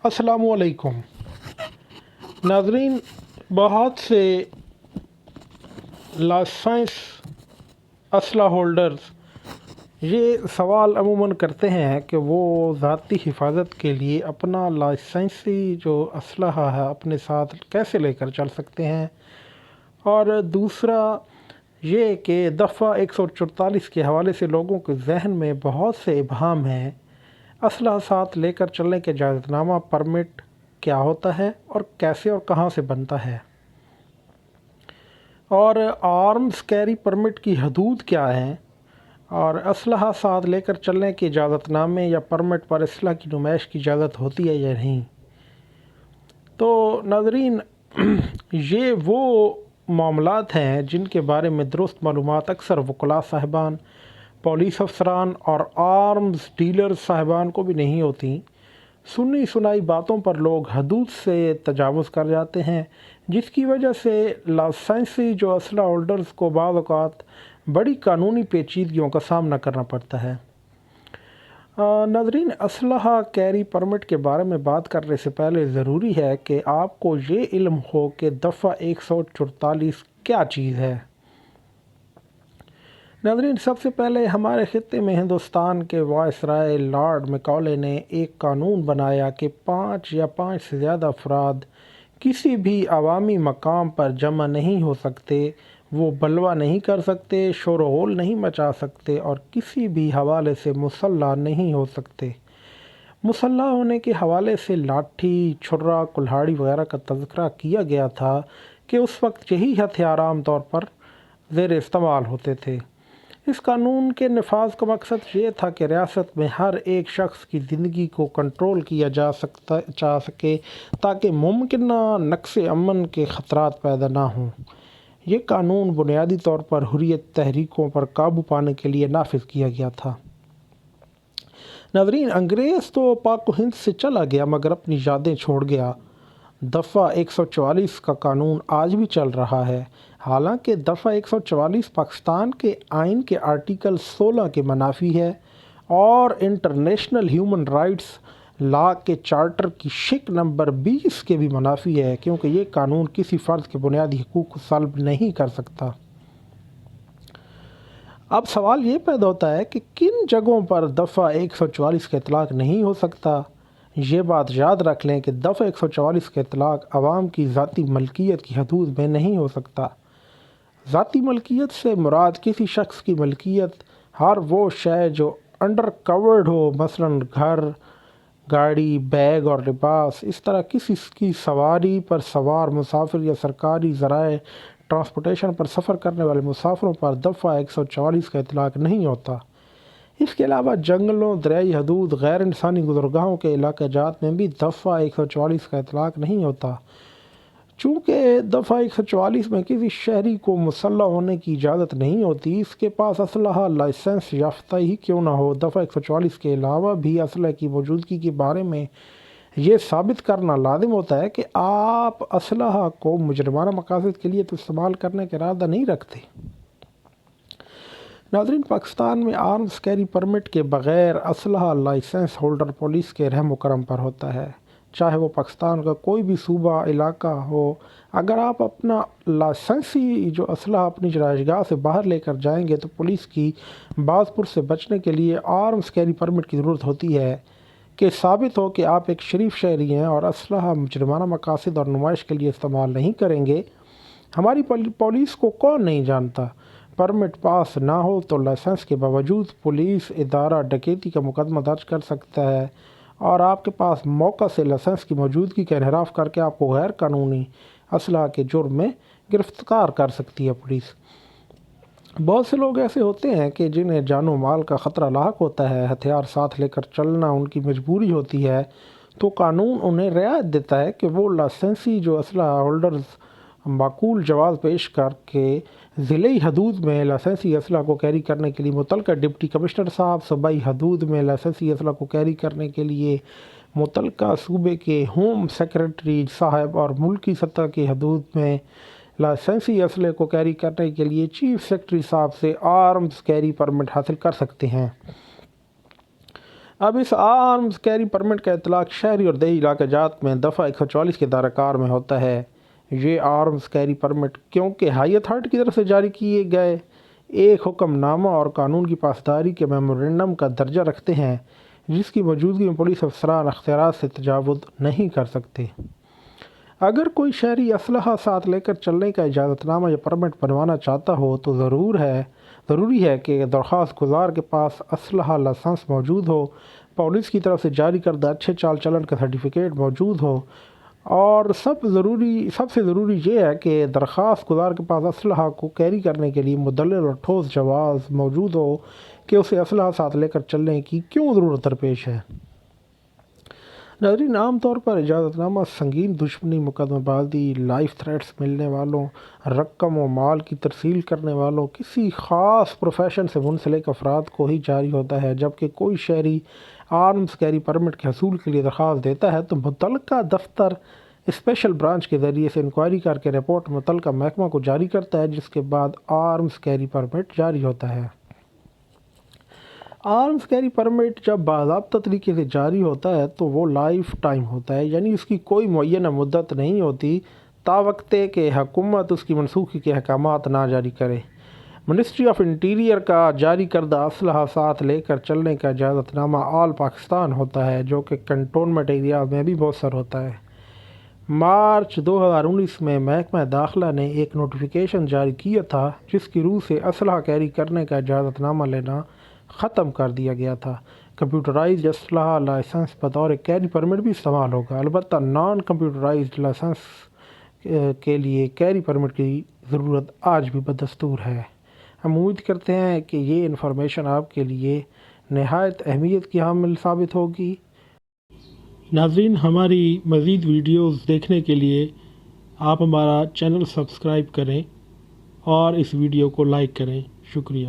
अस्सलाम वालेकुम नाजरीन। बहुत से लाइसेंस असला होल्डर्स ये सवाल अमूमन करते हैं कि वो ज़ाती हिफाजत के लिए अपना लाइसेंसी जो असलहा है अपने साथ कैसे लेकर चल सकते हैं, और दूसरा ये कि दफ़ा 144 के हवाले से लोगों के जहन में बहुत से इबहाम हैं। असलहा साथ लेकर चलने के इजाज़तनामा परमिट क्या होता है और कैसे और कहाँ से बनता है, और आर्म्स कैरी परमिट की हदूद क्या हैं, और असलहा साथ लेकर चलने के इजाज़तनामे या परमिट पर असलहा की नुमाइश की इजाज़त होती है या नहीं। तो नाज़रीन, ये वो मामलात हैं जिनके बारे में दुरुस्त मालूमात अक्सर वकला साहिबान, पुलिस अफसरान और आर्म्स डीलर साहिबान को भी नहीं होती। सुनी सुनाई बातों पर लोग हदूद से तजावुज़ कर जाते हैं, जिसकी वजह से लाइसेंसी जो असला होल्डर्स को बाज़ औक़ात बड़ी कानूनी पेचीदगियों का सामना करना पड़ता है। नाज़रीन, असलहा कैरी परमिट के बारे में बात करने से पहले ज़रूरी है कि आपको ये इल्म हो कि दफ़ा 144 क्या चीज़ है। नाज़रीन, सबसे पहले हमारे ख़ित्ते में हिंदुस्तान के वायसराय लॉर्ड मैकॉले ने एक कानून बनाया कि 5 या 5 से ज़्यादा अफराद किसी भी अवामी मकाम पर जमा नहीं हो सकते, वो बलवा नहीं कर सकते, शोर होल नहीं मचा सकते और किसी भी हवाले से मुसल्ला नहीं हो सकते। मुसल्ला होने के हवाले से लाठी, छुरा, कुल्हाड़ी वगैरह का तज़किरा किया गया था कि उस वक्त यही हथियार आम तौर पर ज़ेर इस्तेमाल होते थे। इस कानून के नफाज का मकसद ये था कि रियासत में हर एक शख्स की ज़िंदगी को कंट्रोल किया जा सके ताकि मुमकिन नक्स अमन के ख़तरात पैदा ना हों। ये कानून बुनियादी तौर पर हुर्रियत तहरीकों पर काबू पाने के लिए नाफिज किया गया था। नाज़रीन, अंग्रेज़ तो पाक हिंद से चला गया मगर अपनी यादें छोड़ गया। दफ़ा 144 का कानून आज भी चल रहा है। हालांकि दफ़ा 144 पाकिस्तान के आइन के आर्टिकल 16 के मनाफी है और इंटरनेशनल ह्यूमन राइट्स लॉ के चार्टर की शिक नंबर 20 के भी मनाफी है, क्योंकि ये कानून किसी फ़र्द के बुनियादी हुकूक को सल्ब नहीं कर सकता। अब सवाल ये पैदा होता है कि किन जगहों पर दफ़ा 144 का इतलाक़ नहीं हो सकता। ये बात याद रख लें कि दफ़ा 144 का इतलाक़ अवाम की ज़ाती मलकियत की हदूद में नहीं हो सकता। ज़ाती मलकियत से मुराद किसी शख्स की मलकियत हर वो शय जो अंडर कवर्ड हो, मसलन घर, गाड़ी, बैग और लिबास। इस तरह किसी की सवारी पर सवार मुसाफिर या सरकारी ज़राए ट्रांसपोर्टेशन पर सफ़र करने वाले मुसाफिरों पर दफ़ा 144 का इतलाक़ नहीं होता। इसके अलावा जंगलों, दरियाई हदूद, गैर इंसानी गुज़रगाहों के इलाक़े जात में भी दफ़ा 144 का इतलाक़ नहीं होता। चूँकि दफ़ा 144 में किसी शहरी को मुसल्ला होने की इजाज़त नहीं होती, इसके पास असलहा लाइसेंस याफ्ता ही क्यों ना हो। दफ़ा 144 के अलावा भी असलहे की मौजूदगी के बारे में ये साबित करना लाजिम होता है कि आप असलहा को मुजरमाना मकासद के लिए तो इस्तेमाल करने का इरादा नहीं रखते। नाज़रीन, पाकिस्तान में आर्म्स कैरी परमिट के बग़ैर असलहा लाइसेंस होल्डर पुलिस के रहम करम पर होता है, चाहे वो पाकिस्तान का कोई भी सूबा इलाका हो। अगर आप अपना लाइसेंसी जो असलहा अपनी रहायशगाह से बाहर लेकर जाएंगे तो पुलिस की बाज़पुर से बचने के लिए आर्म्स कैरी परमिट की ज़रूरत होती है कि साबित हो कि आप एक शरीफ शहरी हैं और असलहा मुजरमाना मकासद और नुमाइश के लिए इस्तेमाल नहीं करेंगे। हमारी पुलिस को कौन नहीं जानता। परमिट पास ना हो तो लाइसेंस के बावजूद पुलिस इदारा डकैती का मुकदमा दर्ज कर सकता है और आपके पास मौका से लाइसेंस की मौजूदगी का इनहराफ करके आपको गैर कानूनी असलहा के जुर्म में गिरफ्तार कर सकती है पुलिस। बहुत से लोग ऐसे होते हैं कि जिन्हें जानो माल का ख़तरा लाहक होता है, हथियार साथ लेकर चलना उनकी मजबूरी होती है, तो कानून उन्हें रियायत देता है कि वो लाइसेंसी जो असलहा होल्डर्स माकूल जवाब पेश करके ज़िले हदूद में लाइसेंसी असलहा को कैरी करने के लिए मुतलका डिप्टी कमिश्नर साहब, सूबाई हदूद में लाइसेंसी असलहा को कैरी करने के लिए मुतलका सूबे के होम सेक्रेटरी साहब और मुल्की सतह की हदूद में लाइसेंसी असले को कैरी करने के लिए चीफ सेक्रेटरी साहब से आर्म्स कैरी परमिट हासिल कर सकते हैं। اب اس آرمز کیری پرمٹ کا اطلاق شہری اور دیہی علاقے جات میں دفعہ 144 کے دائرہ کار میں ہوتا ہے۔ یہ آرمز کیری پرمٹ کیونکہ ہائی اتھارٹی کی طرف سے جاری کیے گئے ایک حکم نامہ اور قانون کی پاسداری کے میمورنڈم کا درجہ رکھتے ہیں، جس کی موجودگی میں پولیس افسران اختیارات سے تجاوز نہیں کر سکتے۔ اگر کوئی شہری اسلحہ ساتھ لے کر چلنے کا اجازت نامہ یا پرمٹ بنوانا چاہتا ہو تو ضروری ہے کہ درخواست گزار کے پاس اسلحہ لائسنس موجود ہو، پولیس کی طرف سے جاری کردہ اچھے چال چلن کا سرٹیفکیٹ موجود ہو، اور سب سے ضروری یہ ہے کہ درخواست گزار کے پاس اسلحہ کو کیری کرنے کے لیے مدلل اور ٹھوس جواز موجود ہو کہ اسے اسلحہ ساتھ لے کر چلنے کی کیوں ضرورت درپیش ہے۔ ناظرین، عام طور پر اجازت نامہ سنگین دشمنی، مقدمہ بازی، لائف تھریٹس ملنے والوں، رقم و مال کی ترسیل کرنے والوں، کسی خاص پروفیشن سے منسلک افراد کو ہی جاری ہوتا ہے۔ جبکہ کوئی شہری آرمز کیری پرمٹ کے حصول کے لیے درخواست دیتا ہے تو متعلقہ دفتر اسپیشل برانچ کے ذریعے سے انکوائری کر کے رپورٹ متعلقہ محکمہ کو جاری کرتا ہے، جس کے بعد آرمز کیری پرمٹ جاری ہوتا ہے۔ آرمز کیری پرمٹ جب باضابطہ طریقے سے جاری ہوتا ہے تو وہ لائف ٹائم ہوتا ہے، یعنی اس کی کوئی معینہ مدت نہیں ہوتی تاوقتے کہ حکومت اس کی منسوخی کے احکامات نہ جاری کرے۔ منسٹری آف انٹیریئر کا جاری کردہ اسلحہ ساتھ لے کر چلنے کا اجازت نامہ آل پاکستان ہوتا ہے، جو کہ کنٹونمنٹ ایریا میں بھی مؤثر ہوتا ہے۔ مارچ 2019 میں محکمہ داخلہ نے ایک نوٹیفیکیشن جاری کیا تھا، جس کی روح سے اسلحہ کیری کرنے کا اجازت نامہ لینا ختم کر دیا گیا تھا۔ کمپیوٹرائزڈ اسلحہ لائسنس بطور کیری پرمٹ بھی استعمال ہوگا، البتہ نان کمپیوٹرائزڈ لائسنس کے لیے کیری پرمٹ کی ضرورت آج بھی بدستور ہے۔ ہم امید کرتے ہیں کہ یہ انفارمیشن آپ کے لیے نہایت اہمیت کی حامل ثابت ہوگی۔ ناظرین، ہماری مزید ویڈیوز دیکھنے کے لیے آپ ہمارا چینل سبسکرائب کریں اور اس ویڈیو کو لائک کریں۔ شکریہ۔